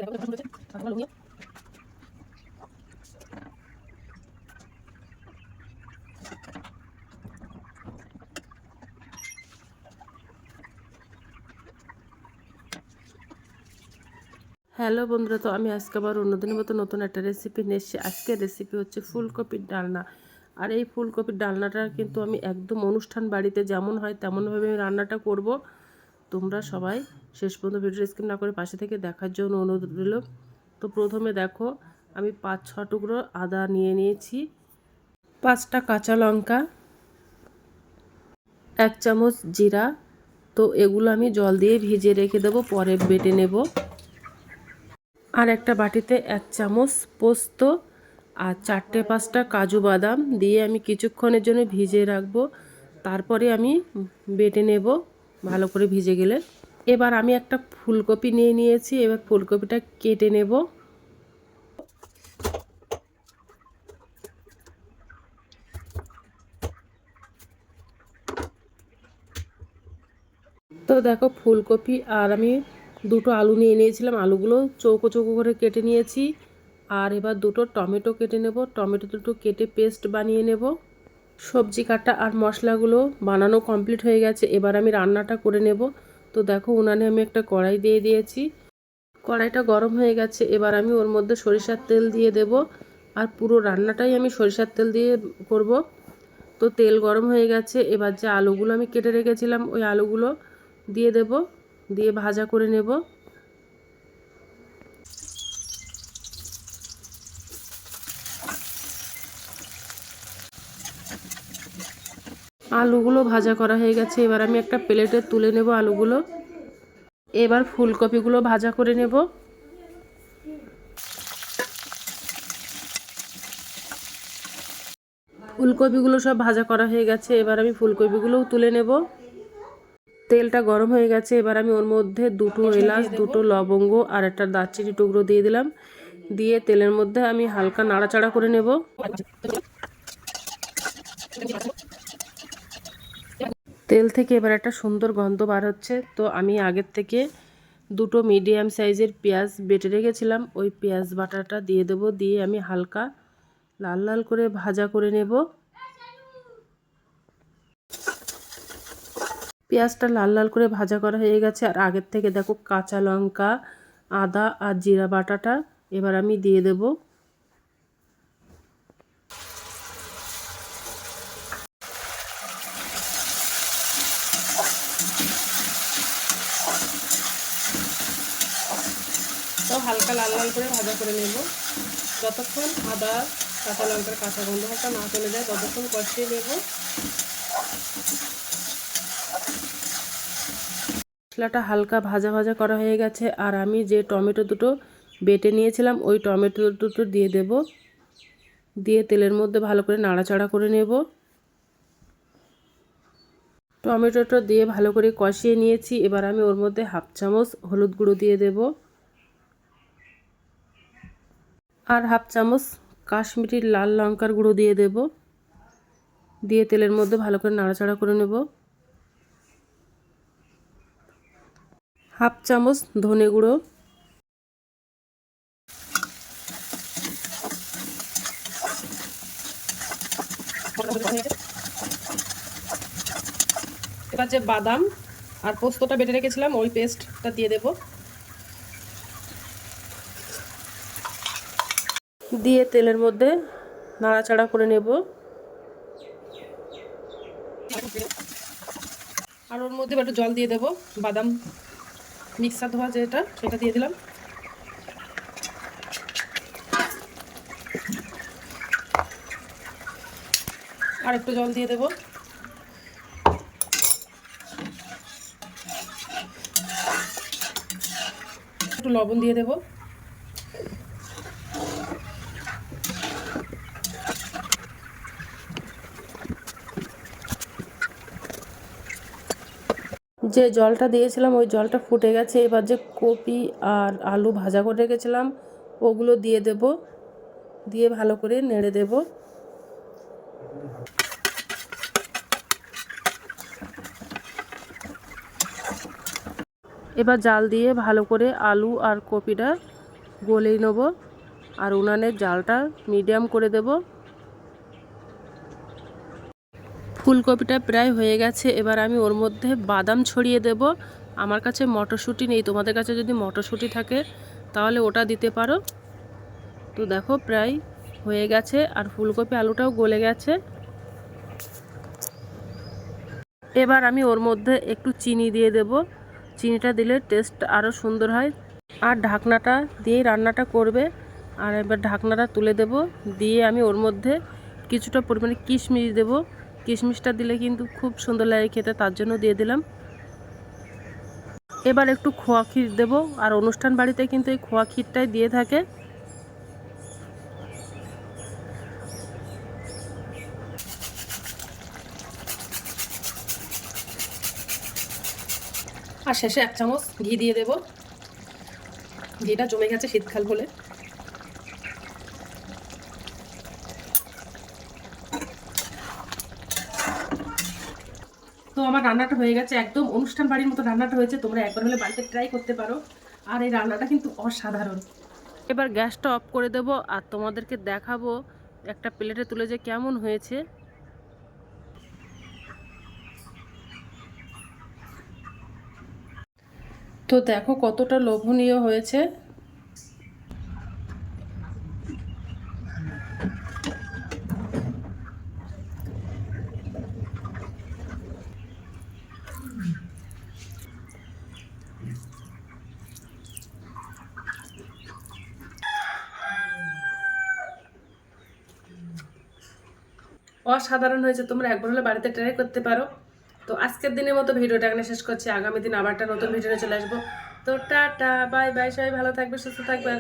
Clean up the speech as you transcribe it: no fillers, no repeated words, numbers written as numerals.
Hello বন্ধুরা, তো আমি আজকে আবার অন্যদিনের মতো নতুন একটা রেসিপি নিয়ে এসেছি। আজকের রেসিপি হচ্ছে ফুলকপির ডালনা। আর এই ফুলকপির ডালনাটা কিন্তু আমি একদম অনুষ্ঠান বাড়িতে যেমন হয় তেমনভাবে আমি রান্নাটা করব। তোমরা সবাই শেষ পর্যন্ত ভিডিও স্কিপ না করে পাশে থেকে দেখার জন্য অনুরোধ রইল। তো প্রথমে দেখো, আমি 5-6 টুকরো আদা নিয়ে নিয়েছি, 5টা কাঁচা লঙ্কা, 1 চামচ জিরা। তো এগুলো আমি জল দিয়ে ভিজিয়ে রেখে দেবো, পরে বেটে নেব। আর একটা বাটিতে 1 চামচ পোস্ত আর 4-5টা কাজু বাদাম দিয়ে আমি কিছুক্ষণের জন্য ভিজিয়ে রাখবো। তারপরে আমি বেটে নেব ভালো করে ভিজে গেলে। এবার আমি একটা ফুলকপি নিয়ে নিয়েছি, এবার ফুলকপিটা কেটে নেব। তো দেখো, ফুলকপি আর আমি 2টো আলু নিয়ে নিয়েছিলাম, আলুগুলো চৌকো চৌকো করে কেটে নিয়েছি। আর এবার 2টো টমেটো কেটে নেব, টমেটো দুটো কেটে পেস্ট বানিয়ে নেব। সবজি কাটা আর মশলাগুলো বানানো কমপ্লিট হয়ে গেছে, এবার আমি রান্নাটা করে নেব। তো দেখো, উনানে আমি একটা কড়াই দিয়ে দিয়েছি, কড়াইটা গরম হয়ে গেছে। এবার আমি ওর মধ্যে সরিষার তেল দিয়ে দেব, আর পুরো রান্নাটাই আমি সরিষার তেল দিয়ে করব। তো তেল গরম হয়ে গেছে, এবার যে আলুগুলো আমি কেটে রেখেছিলাম ওই আলুগুলো দিয়ে দেব, দিয়ে ভাজা করে নেব। আলুগুলো ভাজা করা হয়ে গেছে, এবার আমি একটা প্লেটে তুলে নেব আলুগুলো। এবার ফুলকপিগুলো ভাজা করে নেব। ফুলকপিগুলো সব ভাজা করা হয়ে গেছে, এবার আমি ফুলকপিগুলোও তুলে নেব। তেলটা গরম হয়ে গেছে, এবার আমি ওর মধ্যে 2টো এলাচ, 2টো লবঙ্গ আর একটা দারচিনি টুকরো দিয়ে দিলাম। দিয়ে তেলের মধ্যে আমি হালকা নাড়াচাড়া করে নেব। তেল থেকে এবার একটা সুন্দর গন্ধ বার হচ্ছে। তো আমি আগের থেকে 2টো মিডিয়াম সাইজের পেঁয়াজ বেটে রেখেছিলাম, ওই পেঁয়াজ বাটাটা দিয়ে দেব, দিয়ে আমি হালকা লাল লাল করে ভাজা করে নেব। পেঁয়াজটা লাল লাল করে ভাজা করা হয়ে গেছে, আর আগের থেকে দেখো কাঁচা লঙ্কা, আদা আর জিরা বাটাটা এবার আমি দিয়ে দেব। তো হালকা লাল লাল করে ভাজা করে নেব, যতক্ষণ আদা কাঁচা লঙ্কার কাঁচা গন্ধটা না চলে যায় ততক্ষণ কষিয়ে নেব। মশলাটা হালকা ভাজা ভাজা করা হয়ে গেছে, আর আমি যে টমেটো দুটো বেটে নিয়েছিলাম ওই টমেটো দুটো দিয়ে দেব, দিয়ে তেলের মধ্যে ভালো করে নাড়াচাড়া করে নেব। টমেটোটা দিয়ে ভালো করে কষিয়ে নিয়েছি, এবার আমি ওর মধ্যে 1/2 চামচ হলুদ গুঁড়ো দিয়ে দেব, আর 1/2 চামচ কাশ্মীরি লাল লঙ্কার গুঁড়ো দিয়ে দেব, দিয়ে তেলের মধ্যে ভালো করে নাড়াচাড়া করে নেব। 1/2 চামচ ধনে গুঁড়ো, এবার যে বাদাম আর পোস্তটা বেটে রেখেছিলাম ওই পেস্টটা দিয়ে দেব, দিয়ে তেলের মধ্যে নাড়াচাড়া করে নেব। আর ওর মধ্যে একটু জল দিয়ে দেব, বাদাম মিক্সার ধোয়া যেটা সেটা দিয়ে দিলাম। আর একটু জল দিয়ে দেব, একটু লবণ দিয়ে দেব। যে জলটা দিয়েছিলাম ওই জলটা ফুটে গেছে, এবার যে কপি আর আলু ভাজা করে রেখেছিলাম ওগুলো দিয়ে দেব, দিয়ে ভালো করে নেড়ে দেব। এবার জাল দিয়ে ভালো করে আলু আর কপিটা গলিয়ে নেব আর উনানের জালটা মিডিয়াম করে দেব। ফুলকপিটা প্রায় হয়ে গেছে, এবার আমি ওর মধ্যে বাদাম ছড়িয়ে দেব। আমার কাছে মটরশুঁটি নেই, তোমাদের কাছে যদি মটরশুঁটি থাকে তাহলে ওটা দিতে পারো। তো দেখো প্রায় হয়ে গেছে আর ফুলকপি আলুটাও গলে গেছে। এবার আমি ওর মধ্যে একটু চিনি দিয়ে দেব, চিনিটা দিলে টেস্ট আরও সুন্দর হয়। আর ঢাকনাটা দিয়েই রান্নাটা করবে। আর এবার ঢাকনাটা তুলে দেব, দিয়ে আমি ওর মধ্যে কিছুটা পরিমাণে কিশমিশ দেব। কিশমিশটা দিলে কিন্তু খুব সুন্দর লাগে খেতে, তার জন্য দিয়ে দিলাম। এবার একটু খোয়া ক্ষীর দেবো, আর অনুষ্ঠান বাড়িতে কিন্তু এই খোয়া ক্ষীরটাই দিয়ে থাকে। আর শেষে 1 চামচ ঘি দিয়ে দেব, ঘিটা জমে গেছে শীতকাল বলে। তো আমার রান্নাটা হয়ে গেছে, একদম অনুষ্ঠান বাড়ির মতো রান্নাটা হয়েছে। তোমরা একবার হলে বাড়িতে ট্রাই করতে পারো, আর এই রান্নাটা কিন্তু অসাধারণ। এবার গ্যাসটা অফ করে দেব আর তোমাদেরকে দেখাবো একটা প্লেটে তুলে যে কেমন হয়েছে। তো দেখো কতটা লোভনীয় হয়েছে। অসাধারণ হয়েছে, তোমরা একবার হলে বাড়িতে ট্রাই করতে পারো। তো আজকের দিনের মতো ভিডিওটা এখানে শেষ করছি, আগামী দিন আবার একটা নতুন ভিডিও চলে আসবো। তো টাটা বাই বাই, সবাই ভালো থাকবে, সুস্থ থাকবে।